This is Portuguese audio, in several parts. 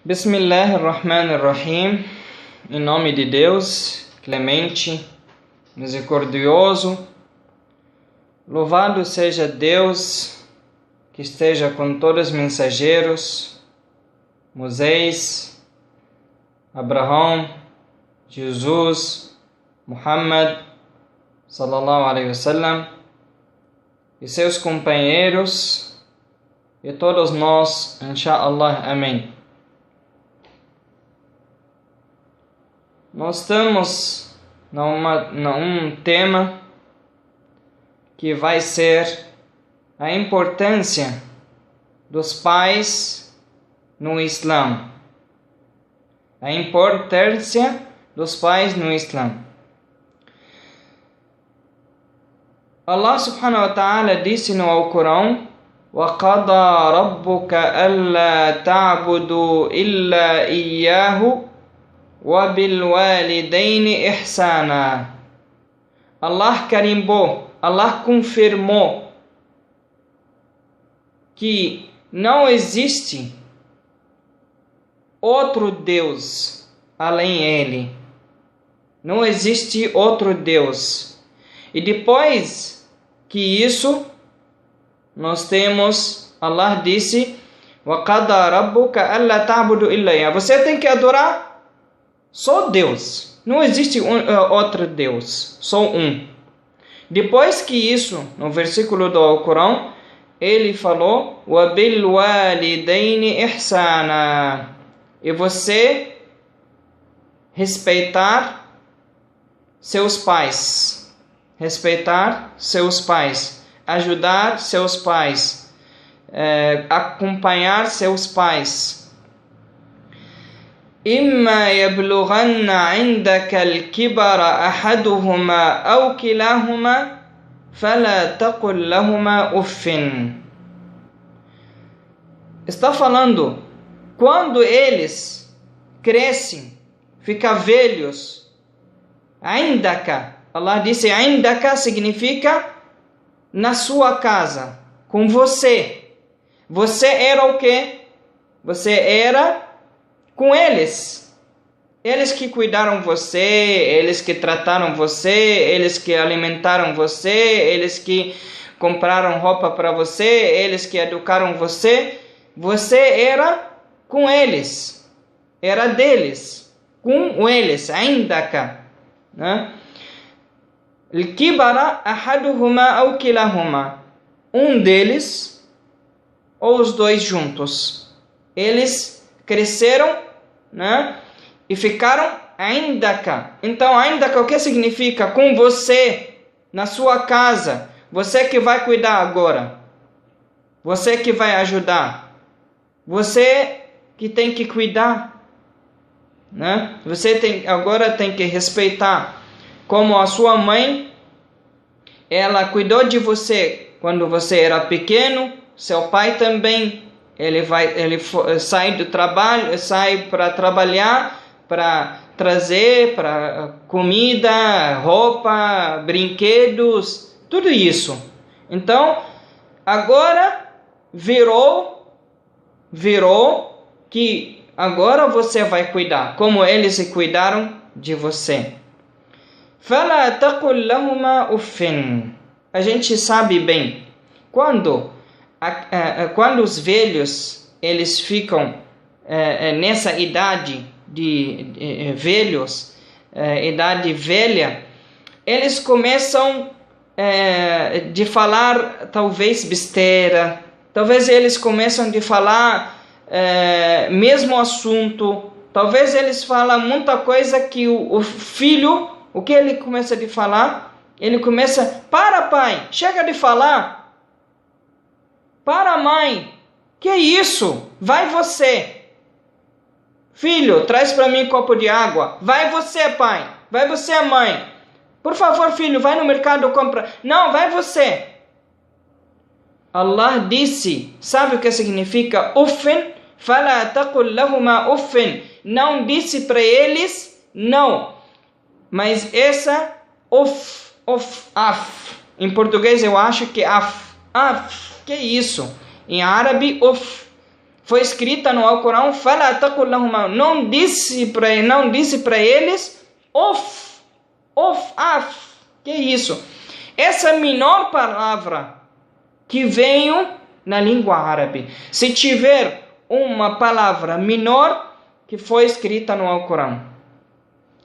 Bismillahirrahmanirrahim. Em nome de Deus, clemente, misericordioso. Louvado seja Deus, que esteja com todos os mensageiros, Moisés, Abraão, Jesus, Muhammad, sallallahu alaihi wasallam, e seus companheiros, e todos nós, inshallah, amém. Nós estamos num tema que vai ser a importância dos pais no Islã. A importância dos pais no Islã. Allah subhanahu wa ta'ala disse no Alcorão: وَقَضَى رَبُّكَ أَلَّا تَعْبُدُوا إِلَّا إِيَّاهُ وَبِالْوَالِدَيْنِ إِحْسَانًا. Allah carimbou, Allah confirmou que não existe outro Deus além Ele. Não existe outro Deus. E depois que isso, nós temos, Allah disse: وَقَضَى رَبُّكَ أَلَّا تَعْبُدُوا إِلَّا إِيَّاهُ. Você tem que adorar só Deus. Não existe outro Deus, só um. Depois que isso, no versículo do Alcorão, ele falou: وَبِالْوَالِدَيْنِ إِحْسَانًا. E você respeitar seus pais. Respeitar seus pais. Ajudar seus pais. Acompanhar seus pais. إِمَّا يَبْلُغَنَّ عِنْدَكَ الْكِبَرَ أَحَدُهُمَا أَوْ كِلَاهُمَا فَلَا تَقُلْ لَهُمَا أُفٍّ. Está falando, quando eles crescem, ficam velhos, عِنْدَكَ, Allah disse عِنْدَكَ significa na sua casa, com você. Você era o quê? Você era com eles. Eles que cuidaram você, eles que trataram você, eles que alimentaram você, eles que compraram roupa para você, eles que educaram você. Você era com eles. Era deles. Com eles. Indaka. Al-kibara ahaduhuma aw kilahuma. Um deles ou os dois juntos. Eles cresceram, e ficaram indaka. Então, indaka, o que significa? Com você, na sua casa. Você que vai cuidar agora. Você que vai ajudar. Você que tem que cuidar. Você agora tem que respeitar. Como a sua mãe, ela cuidou de você quando você era pequeno. Seu pai também. Ele sai do trabalho, sai para trabalhar, para trazer para comida, roupa, brinquedos, tudo isso. Então, agora virou que agora você vai cuidar, como eles se cuidaram de você. فَلَا تَقُلْ لَهُمَا أُفٍّ. A gente sabe bem, quando os velhos eles ficam nessa idade de velhos, idade velha, eles começam de falar talvez besteira, talvez eles começam de falar mesmo assunto, talvez eles falam muita coisa que o filho, o que ele começa de falar? Ele começa: para pai, chega de falar. Para mãe, que isso? Vai você. Filho, traz para mim um copo de água. Vai você, pai. Vai você, mãe. Por favor, filho, vai no mercado compra. Não, vai você. Allah disse, sabe o que significa uffin? Fala taqul lahuma uffin. Não disse para eles não. Mas essa af. Em português eu acho que af. Que isso? Em árabe, foi escrita no Alcorão, fala taqul lahuma, não disse para eles, af, que isso? Essa menor palavra que veio na língua árabe. Se tiver uma palavra menor que foi escrita no Alcorão,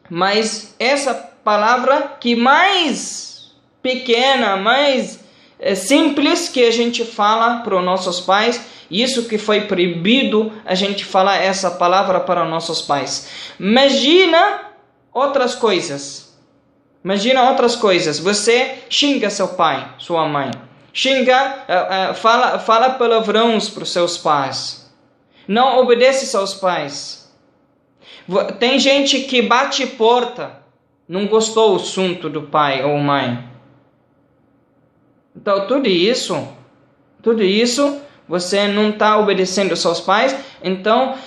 mas essa palavra que mais pequena, mais simples que a gente fala para os nossos pais, isso que foi proibido a gente falar essa palavra para nossos pais. Imagina outras coisas. Você xinga seu pai, sua mãe. Fala palavrões para os seus pais. Não obedece seus pais. Tem gente que bate porta. Não gostou do assunto do pai ou mãe. Então, tudo isso, você não está obedecendo seus pais. Então,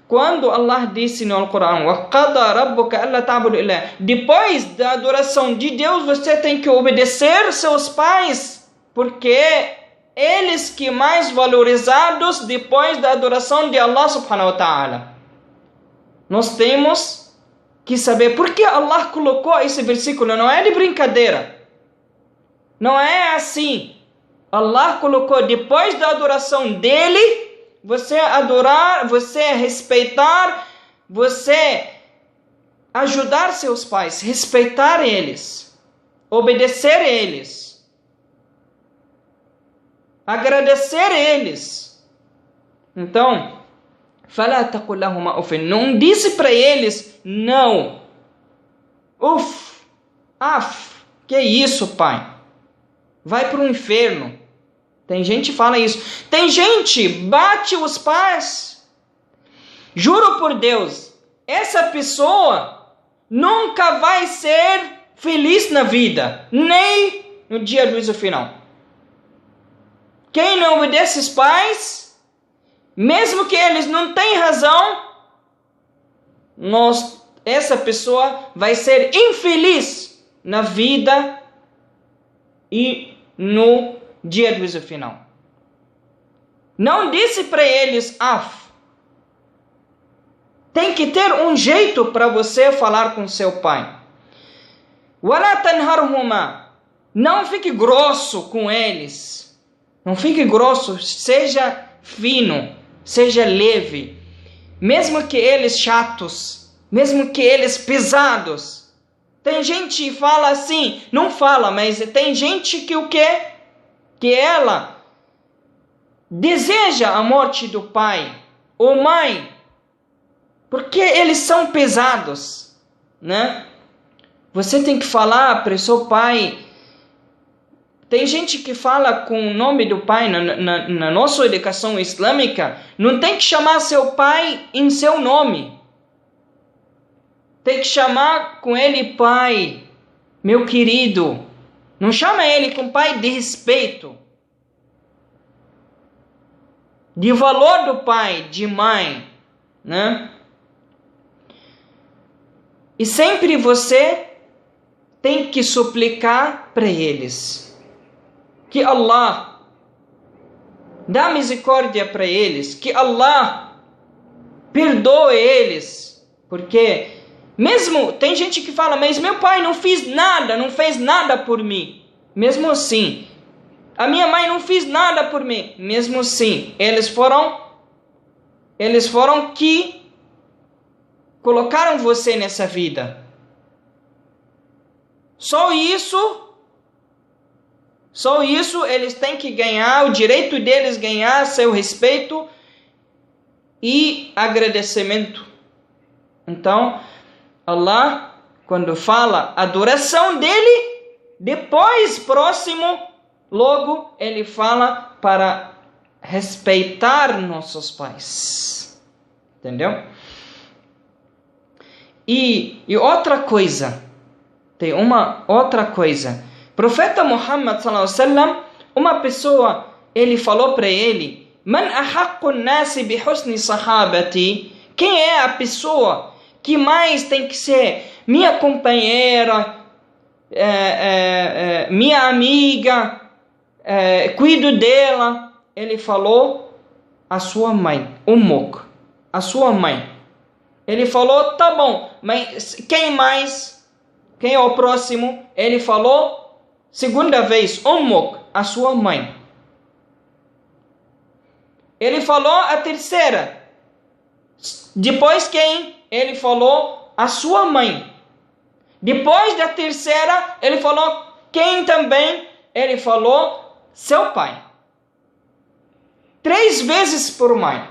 quando Allah disse no Alcorão, depois da adoração de Deus, você tem que obedecer seus pais, porque eles que mais valorizados depois da adoração de Allah subhanahu wa ta'ala. Nós temos que saber por que Allah colocou esse versículo. Não é de brincadeira. Não é assim. Allah colocou depois da adoração dele, você adorar, você respeitar, você ajudar seus pais, respeitar eles, obedecer eles, agradecer eles. Então, fala taqul lahuma uff, não disse para eles não. Que isso, pai? Vai para o inferno. Tem gente que fala isso. Tem gente que bate os pais. Juro por Deus, essa pessoa nunca vai ser feliz na vida, nem no dia do juízo final. Quem não obedece os pais, mesmo que eles não tenham razão, essa pessoa vai ser infeliz na vida e no dia do juízo final. Não disse para eles Tem que ter um jeito para você falar com seu pai. Wala tanharhuma, não fique grosso com eles. Não fique grosso, seja fino, seja leve. Mesmo que eles chatos, mesmo que eles pesados. Tem gente que fala assim, não fala, mas tem gente que o quê? Que ela deseja a morte do pai ou mãe, porque eles são pesados, né? Você tem que falar para o seu pai. Tem gente que fala com o nome do pai na nossa educação islâmica, não tem que chamar seu pai em seu nome. Tem que chamar com ele pai, meu querido. Não chama ele com pai de respeito, de valor do pai, de mãe, né? E sempre você tem que suplicar para eles que Allah dá misericórdia para eles, que Allah perdoe eles, porque mesmo tem gente que fala, mas meu pai não fez nada por mim. Mesmo assim, a minha mãe não fez nada por mim. Mesmo assim, eles foram que colocaram você nessa vida. Só isso eles têm que ganhar, o direito deles ganhar seu respeito e agradecimento. Então, Allah, quando fala adoração dele, depois, próximo, logo, ele fala para respeitar nossos pais. Entendeu? E outra coisa, tem uma outra coisa. Profeta Muhammad sallallahu alaihi wasallam, uma pessoa, ele falou para ele, Man ahaqqun nasi bi husni sahabati, quem é a pessoa que mais tem que ser minha companheira, minha amiga, cuido dela? Ele falou a sua mãe, ummuk, a sua mãe. Ele falou, tá bom, mas quem mais? Quem é o próximo? Ele falou, segunda vez, ummuk, a sua mãe. Ele falou a terceira. Depois quem? Ele falou, a sua mãe. Depois da terceira, ele falou, quem também? Ele falou, seu pai. 3 vezes por mãe.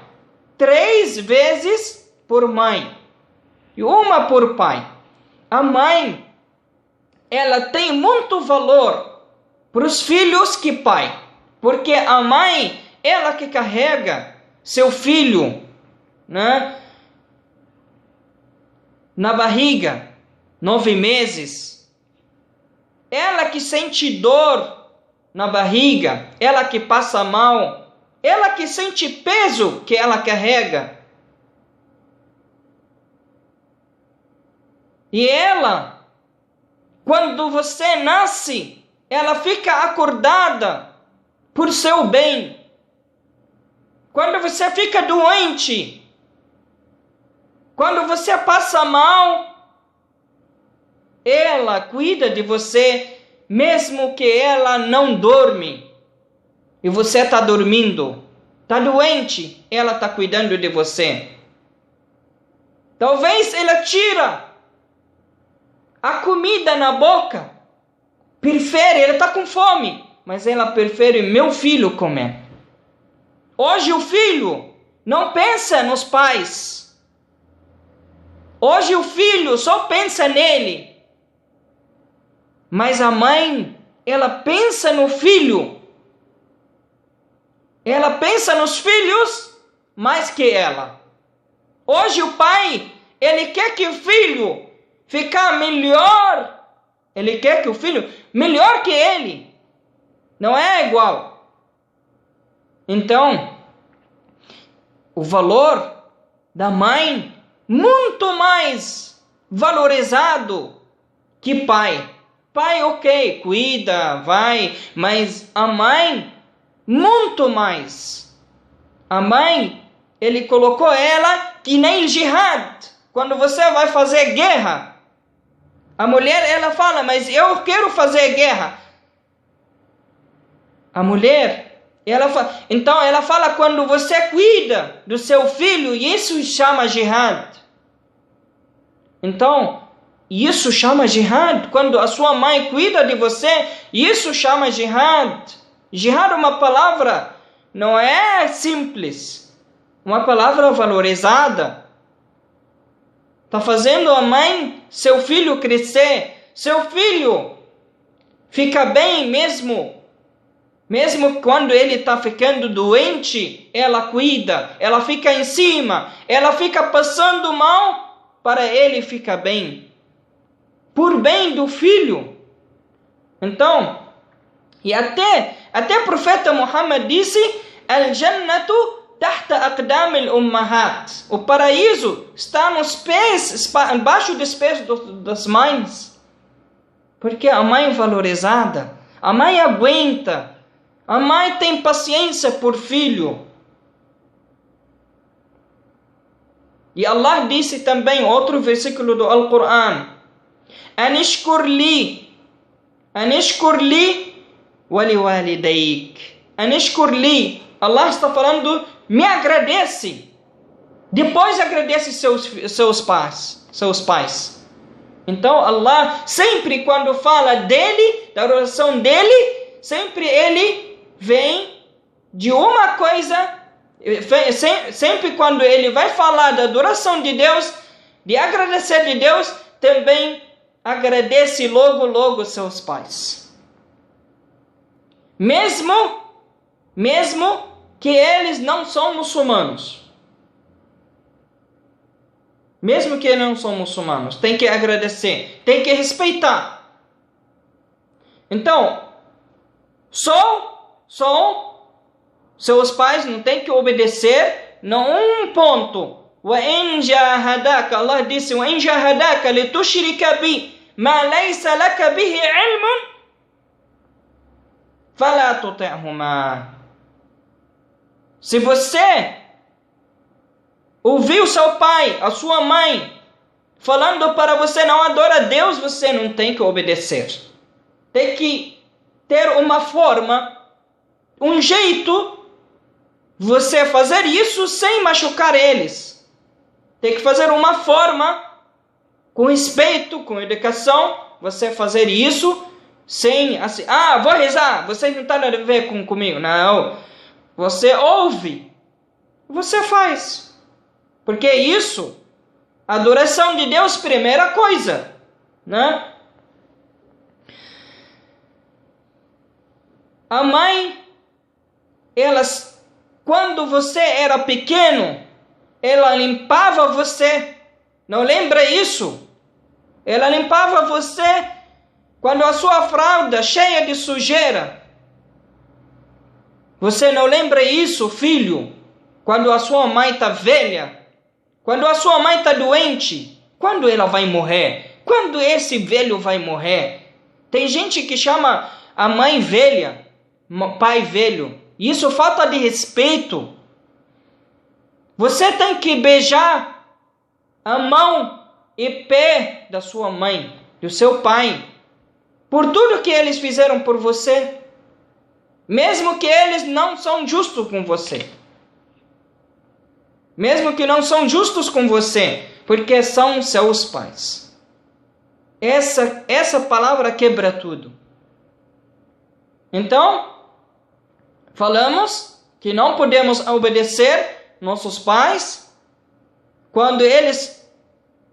3 vezes por mãe. E uma por pai. A mãe, ela tem muito valor para os filhos que pai. Porque a mãe, ela que carrega seu filho, né, na barriga, 9 meses. Ela que sente dor na barriga, ela que passa mal, ela que sente peso que ela carrega. E ela, quando você nasce, ela fica acordada por seu bem. Quando você fica doente, quando você passa mal, ela cuida de você, mesmo que ela não dorme. E você está dormindo, está doente, ela está cuidando de você. Talvez ela tira a comida na boca, ela está com fome, mas ela prefere meu filho comer. Hoje o filho não pensa nos pais. Hoje o filho só pensa nele. Mas a mãe, ela pensa no filho. Ela pensa nos filhos mais que ela. Hoje o pai, ele quer que o filho ficar melhor. Ele quer que o filho melhor que ele. Não é igual. Então, o valor da mãe muito mais valorizado que pai. Pai, ok, cuida, vai, mas a mãe, muito mais. A mãe, ele colocou ela que nem jihad. Quando você vai fazer guerra, a mulher, ela fala, mas eu quero fazer guerra. A mulher, ela fala, então ela fala, quando você cuida do seu filho, isso chama jihad. Então, isso chama jihad. Quando a sua mãe cuida de você, isso chama jihad. Jihad é uma palavra, não é simples. Uma palavra valorizada. Está fazendo a mãe, seu filho crescer. Seu filho fica bem mesmo. Mesmo quando ele está ficando doente, ela cuida. Ela fica em cima. Ela fica passando mal para ele ficar bem. Por bem do filho. Então, e até o profeta Muhammad disse, Al-Jannatu tahta aqdam al-ummahat. O paraíso está nos pés, embaixo dos pés das mães. Porque a mãe é valorizada, a mãe aguenta, a mãe tem paciência por filho. E Allah disse também, outro versículo do Al-Quran, Anishkur li wali walidaik. Anishkur li. Allah está falando, me agradece. Depois agradece seus pais. Então Allah, sempre quando fala dele, da oração dele, sempre ele vem de uma coisa, sempre quando ele vai falar da adoração de Deus, de agradecer de Deus, também agradece logo seus pais. Mesmo que eles não são muçulmanos. Mesmo que não são muçulmanos, tem que agradecer, tem que respeitar. Então, só seus pais não tem que obedecer, não um ponto. وَإِنْ جَاهَدَاكَ Allah disse, وَإِنْ جَاهَدَاكَ لِتُشْرِكَ بِي مَا لَيْسَ لَكَ بِهِ عِلْمٌ فَلَا تُطِعْهُمَا. Se você ouviu seu pai, a sua mãe, falando para você não adorar a Deus, você não tem que obedecer. Tem que ter uma forma, um jeito, você fazer isso sem machucar eles. Tem que fazer uma forma, com respeito, com educação, você fazer isso sem assim, vou rezar, você não está nada a ver comigo. Não, você ouve, você faz. Porque isso, adoração de Deus, primeira coisa, né? A mãe, quando você era pequeno, ela limpava você. Não lembra isso? Ela limpava você quando a sua fralda cheia de sujeira. Você não lembra isso, filho? Quando a sua mãe está velha? Quando a sua mãe está doente? Quando ela vai morrer? Quando esse velho vai morrer? Tem gente que chama a mãe velha, pai velho. Isso falta de respeito. Você tem que beijar a mão e pé da sua mãe, do seu pai, por tudo que eles fizeram por você, mesmo que eles não são justos com você. Mesmo que não são justos com você, porque são seus pais. Essa palavra quebra tudo. Então, falamos que não podemos obedecer nossos pais quando eles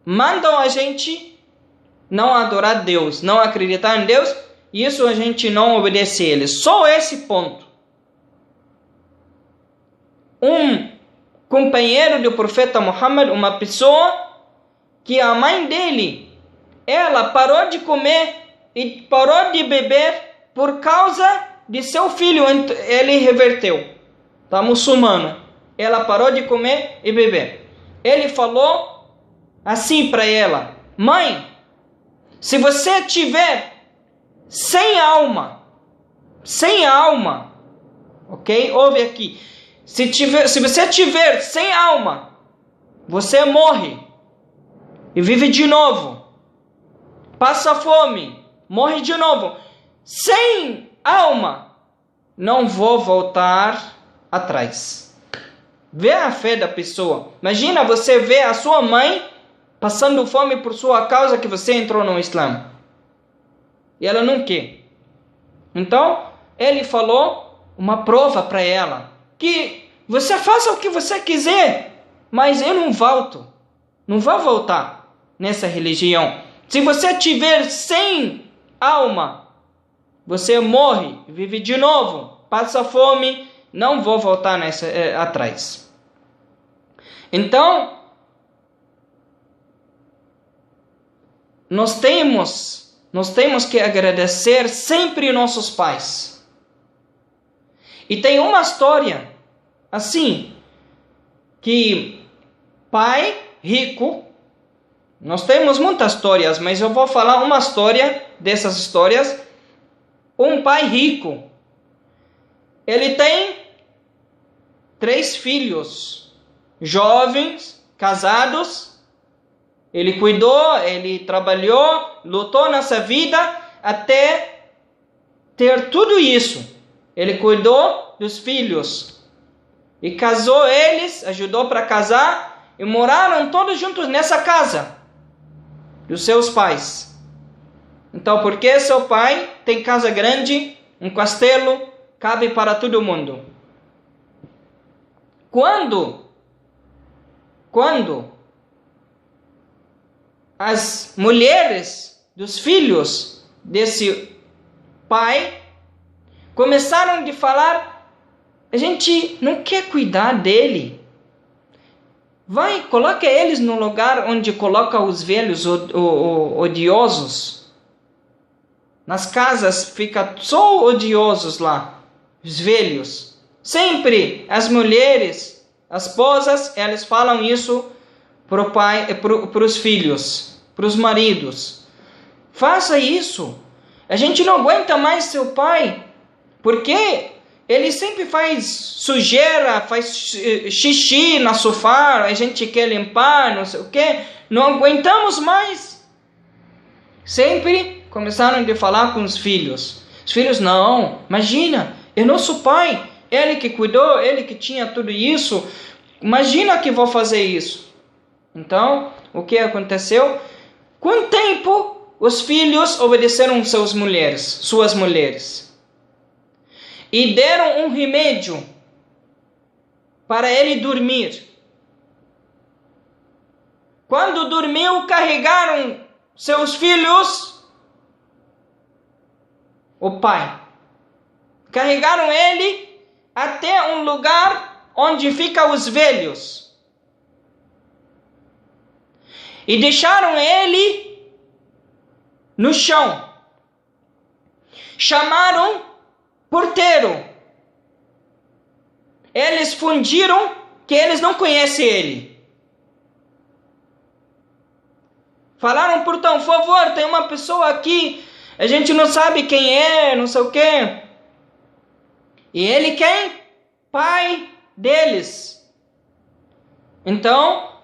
mandam a gente não adorar Deus, não acreditar em Deus, isso a gente não obedece a eles. Só esse ponto. Um companheiro do profeta Muhammad, uma pessoa que a mãe dele, ela parou de comer e parou de beber por causa de seu filho, ele reverteu, tá muçulmano, ela parou de comer e beber. Ele falou assim para ela: mãe, se você tiver sem alma, ok? Ouve aqui. Se você tiver sem alma, você morre e vive de novo. Passa fome, morre de novo. Sem alma, não vou voltar atrás. Vê a fé da pessoa. Imagina você ver a sua mãe passando fome por sua causa que você entrou no Islã. E ela não quer. Então, ele falou uma prova para ela. Que você faça o que você quiser, mas eu não volto. Não vou voltar nessa religião. Se você tiver sem alma, você morre, vive de novo, passa fome, não vou voltar atrás. Então, nós temos que agradecer sempre nossos pais. E tem uma história assim, que pai rico, nós temos muitas histórias, mas eu vou falar uma história dessas histórias. Um pai rico, ele tem 3 filhos, jovens, casados. Ele cuidou, ele trabalhou, lutou nessa vida até ter tudo isso. Ele cuidou dos filhos e casou eles, ajudou para casar e moraram todos juntos nessa casa dos seus pais. Então, porque seu pai tem casa grande, um castelo, cabe para todo mundo. Quando as mulheres dos filhos desse pai começaram a falar: a gente não quer cuidar dele. Coloca eles no lugar onde coloca os velhos odiosos. Nas casas fica só odiosos lá, os velhos. Sempre as mulheres, as esposas, elas falam isso para o pai, para os filhos, para os maridos. Faça isso. A gente não aguenta mais seu pai. Porque ele sempre faz sujeira, faz xixi no sofá, a gente quer limpar, não sei o quê, não aguentamos mais. Sempre começaram a falar com os filhos. Os filhos, não, imagina, é nosso pai, ele que cuidou, ele que tinha tudo isso, imagina que vou fazer isso. Então, o que aconteceu? Com o tempo, os filhos obedeceram suas mulheres. E deram um remédio para ele dormir. Quando dormiu, carregaram seus filhos, o pai. Carregaram ele até um lugar onde ficam os velhos. E deixaram ele no chão. Chamaram porteiro. Eles fingiram que eles não conhecem ele. Falaram, portão, por favor, tem uma pessoa aqui, a gente não sabe quem é, não sei o quê. E ele quem? Pai deles. Então,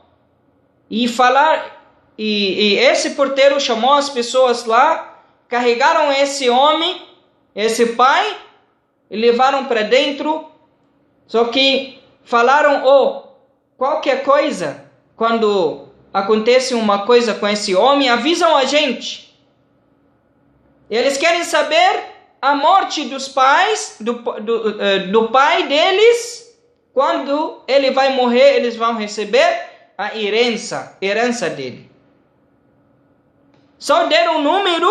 e esse porteiro chamou as pessoas lá, carregaram esse homem, esse pai, e levaram para dentro. Só que falaram, qualquer coisa, quando acontece uma coisa com esse homem, avisam a gente. Eles querem saber a morte dos pais, do pai deles. Quando ele vai morrer, eles vão receber a herança dele. Só deram um número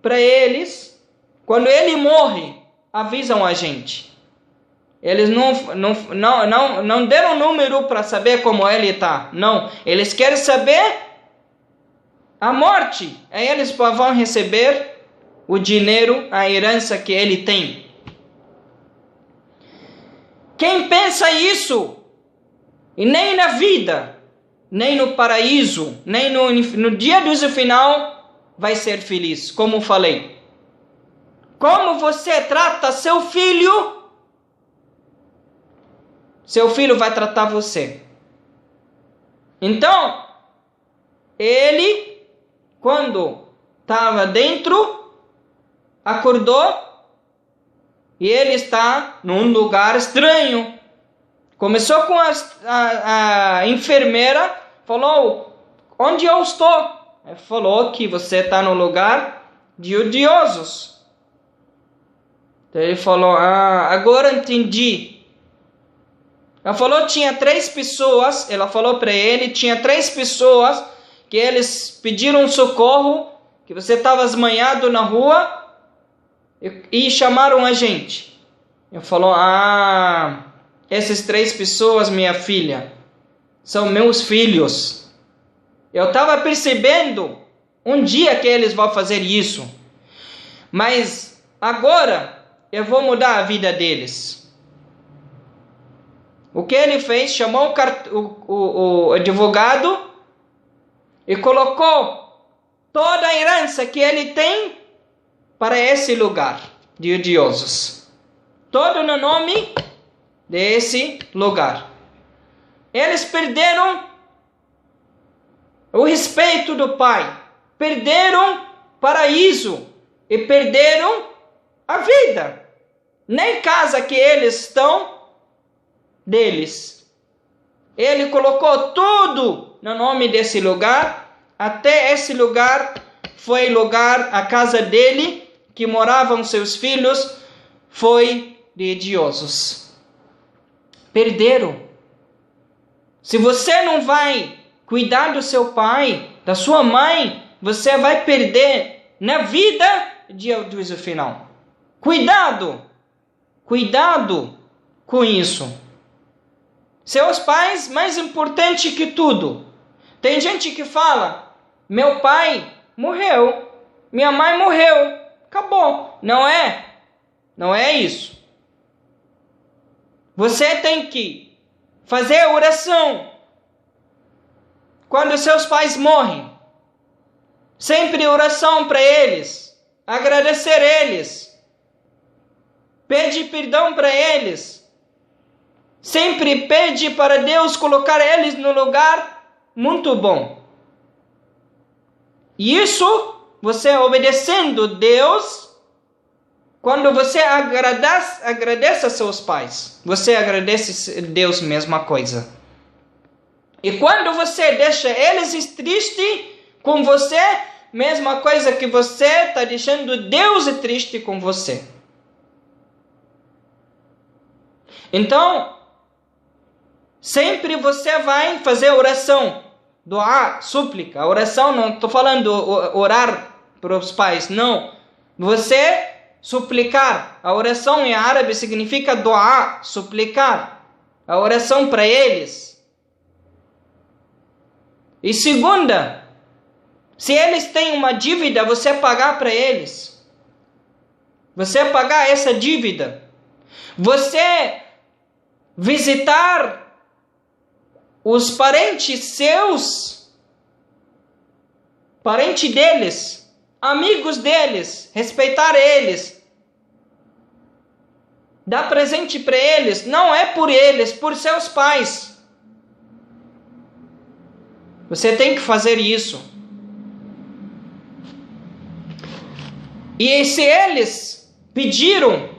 para eles. Quando ele morre, avisam a gente. Eles não deram número para saber como ele está. Não, eles querem saber a morte. Aí eles vão receber o dinheiro, a herança que ele tem. Quem pensa isso, e nem na vida, nem no paraíso, nem no dia do final, vai ser feliz, como falei. Como você trata seu filho vai tratar você. Então, ele, quando estava dentro, acordou e ele está num lugar estranho. Começou com a enfermeira, falou, onde eu estou? Ele falou que você está no lugar de odiosos. Então ele falou, agora entendi. Ela falou, tinha 3 pessoas, ela falou para ele, tinha 3 pessoas que eles pediram socorro, que você estava esmanhado na rua e chamaram a gente. Ele falou, essas 3 pessoas, minha filha, são meus filhos. Eu estava percebendo um dia que eles vão fazer isso, mas agora eu vou mudar a vida deles. O que ele fez? Chamou o advogado e colocou toda a herança que ele tem para esse lugar de odiosos. Todo no nome desse lugar. Eles perderam o respeito do pai, perderam o paraíso e perderam a vida. Nem casa que eles estão deles. Ele colocou tudo no nome desse lugar, até esse lugar foi a casa dele, que moravam seus filhos, foi de odiosos. Perderam. Se você não vai cuidar do seu pai, da sua mãe, você vai perder na vida dia do juízo final. Cuidado com isso. Seus pais, mais importante que tudo. Tem gente que fala, meu pai morreu, minha mãe morreu, acabou. Não é isso. Você tem que fazer oração quando seus pais morrem. Sempre oração para eles, agradecer eles pede perdão para eles. Sempre pede para Deus colocar eles no lugar muito bom. E isso, você obedecendo Deus, quando você agradece a seus pais, você agradece a Deus, mesma coisa. E quando você deixa eles tristes com você, mesma coisa que você está deixando Deus triste com você. Então, sempre você vai fazer oração, doar, súplica. Oração, não estou falando orar para os pais, não. Você suplicar. A oração em árabe significa doar, suplicar. A oração para eles. E segunda, se eles têm uma dívida, você pagar para eles. Você pagar essa dívida. Você visitar os parentes seus, parentes deles, amigos deles, respeitar eles, dar presente para eles, não é por eles, por seus pais. Você tem que fazer isso. E se eles pediram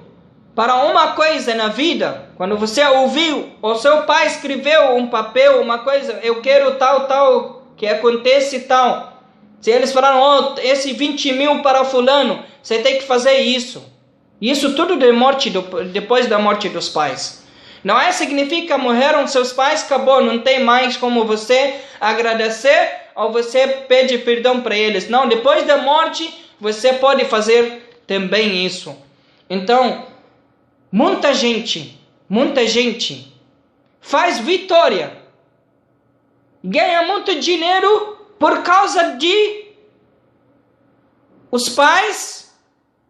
para uma coisa na vida, quando você ouviu, ou seu pai escreveu um papel, uma coisa, eu quero tal, que acontece tal. Se eles falaram, esse 20 mil para fulano, você tem que fazer isso. Isso tudo depois da morte dos pais. Não é significa morreram seus pais, acabou, não tem mais como você agradecer ou você pede perdão para eles. Não, depois da morte você pode fazer também isso. Então, muita gente faz vitória, ganha muito dinheiro por causa de os pais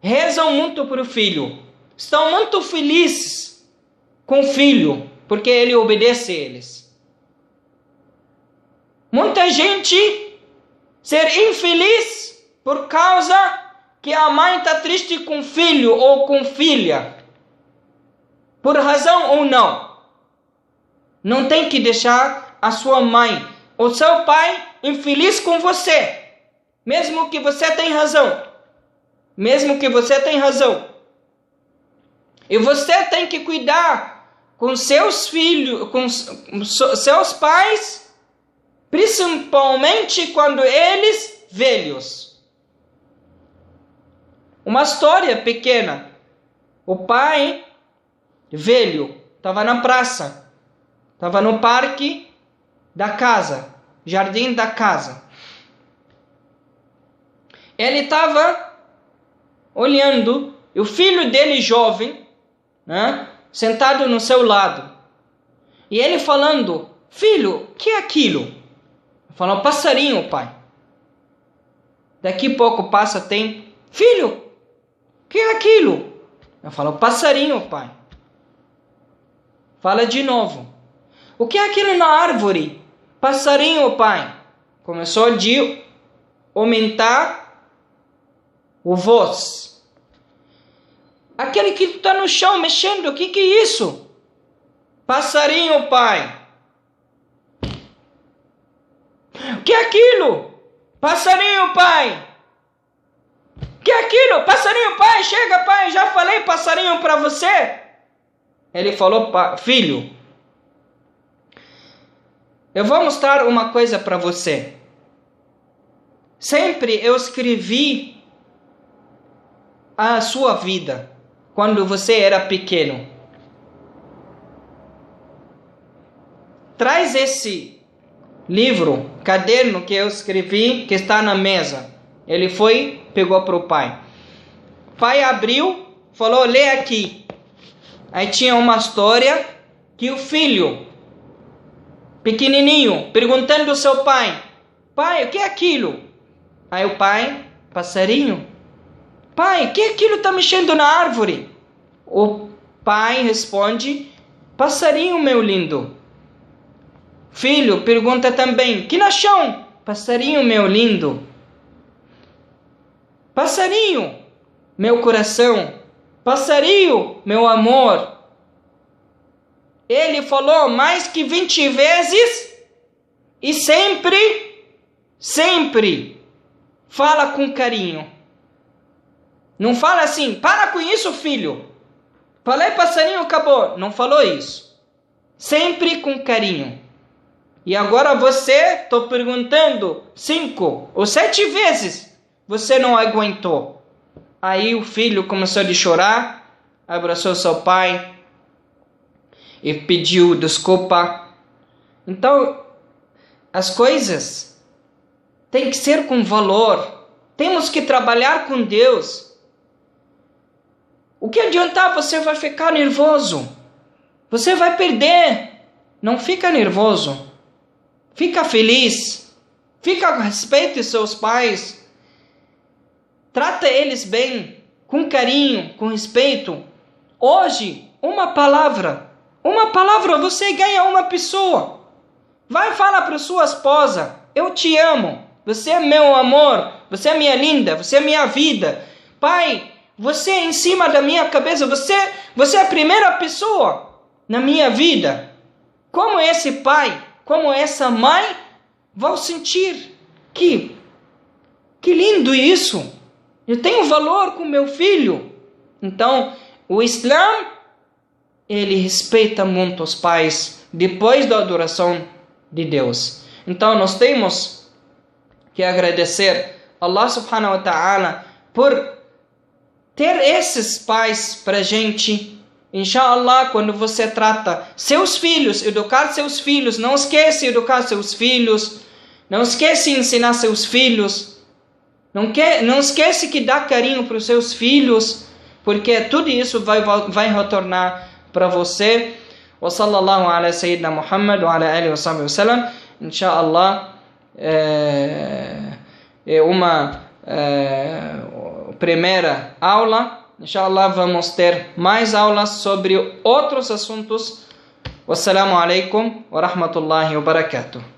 rezam muito para o filho, estão muito felizes com o filho, porque ele obedece a eles. Muita gente ser infeliz por causa que a mãe está triste com o filho ou com filha, por razão ou não. Não tem que deixar a sua mãe ou seu pai infeliz com você, mesmo que você tenha razão. Mesmo que você tenha razão. E você tem que cuidar com seus filhos, com seus pais, principalmente quando eles velhos. Uma história pequena. O pai velho estava na praça, estava no parque da casa, jardim da casa. Ele estava olhando, e o filho dele jovem, né, sentado no seu lado. E ele falando, filho, o que é aquilo? Falou, passarinho, pai. Daqui a pouco passa, tem, filho, o que é aquilo? Eu falo, passarinho, pai. Fala de novo. O que é aquilo na árvore? Passarinho, pai. Começou a aumentar o voz. Aquele que está no chão mexendo, o que é isso? Passarinho, pai. O que é aquilo? Passarinho, pai. O que é aquilo? Passarinho, pai. Chega, pai. Já falei passarinho para você. Ele falou, filho, eu vou mostrar uma coisa para você. Sempre eu escrevi a sua vida quando você era pequeno. Traz esse livro, caderno que eu escrevi, que está na mesa. Ele foi, pegou para o pai. O pai abriu, falou, lê aqui. Aí tinha uma história que o filho, pequenininho, perguntando ao seu pai, pai, o que é aquilo? Aí o pai, passarinho. Pai, o que é aquilo que está mexendo na árvore? O pai responde, passarinho, meu lindo. Filho pergunta também, que no chão? Passarinho, meu lindo. Passarinho, meu coração. Passarinho, meu amor, ele falou mais que 20 vezes e sempre fala com carinho. Não fala assim, para com isso, filho. Falei passarinho, acabou. Não falou isso. Sempre com carinho. E agora você, estou perguntando 5 ou 7 vezes, você não aguentou. Aí o filho começou a chorar, abraçou seu pai e pediu desculpa. Então, as coisas têm que ser com valor. Temos que trabalhar com Deus. O que adiantar? Você vai ficar nervoso. Você vai perder. Não fica nervoso. Fica feliz. Fica com respeito de seus pais. Trata eles bem, com carinho, com respeito. Hoje, uma palavra você ganha uma pessoa. Vai falar para sua esposa, eu te amo, você é meu amor, você é minha linda, você é minha vida. Pai, você é em cima da minha cabeça, você é a primeira pessoa na minha vida. Como esse pai, como essa mãe vão sentir que lindo isso. Eu tenho valor com meu filho. Então, o Islã, ele respeita muito os pais depois da adoração de Deus. Então, nós temos que agradecer a Allah subhanahu wa ta'ala por ter esses pais para a gente. Inshallah, quando você trata seus filhos, educar seus filhos, não esquece de educar seus filhos, não esquece de ensinar seus filhos. Não esquece que dá carinho para os seus filhos, porque tudo isso vai retornar para você. Wa sallallahu ala sayyidina Muhammad wa ala alihi wa sahbihi wa sallam. Inshallah, é uma primeira aula. Inshallah, vamos ter mais aulas sobre outros assuntos. Wassalamu alaikum wa rahmatullahi wa barakatuh.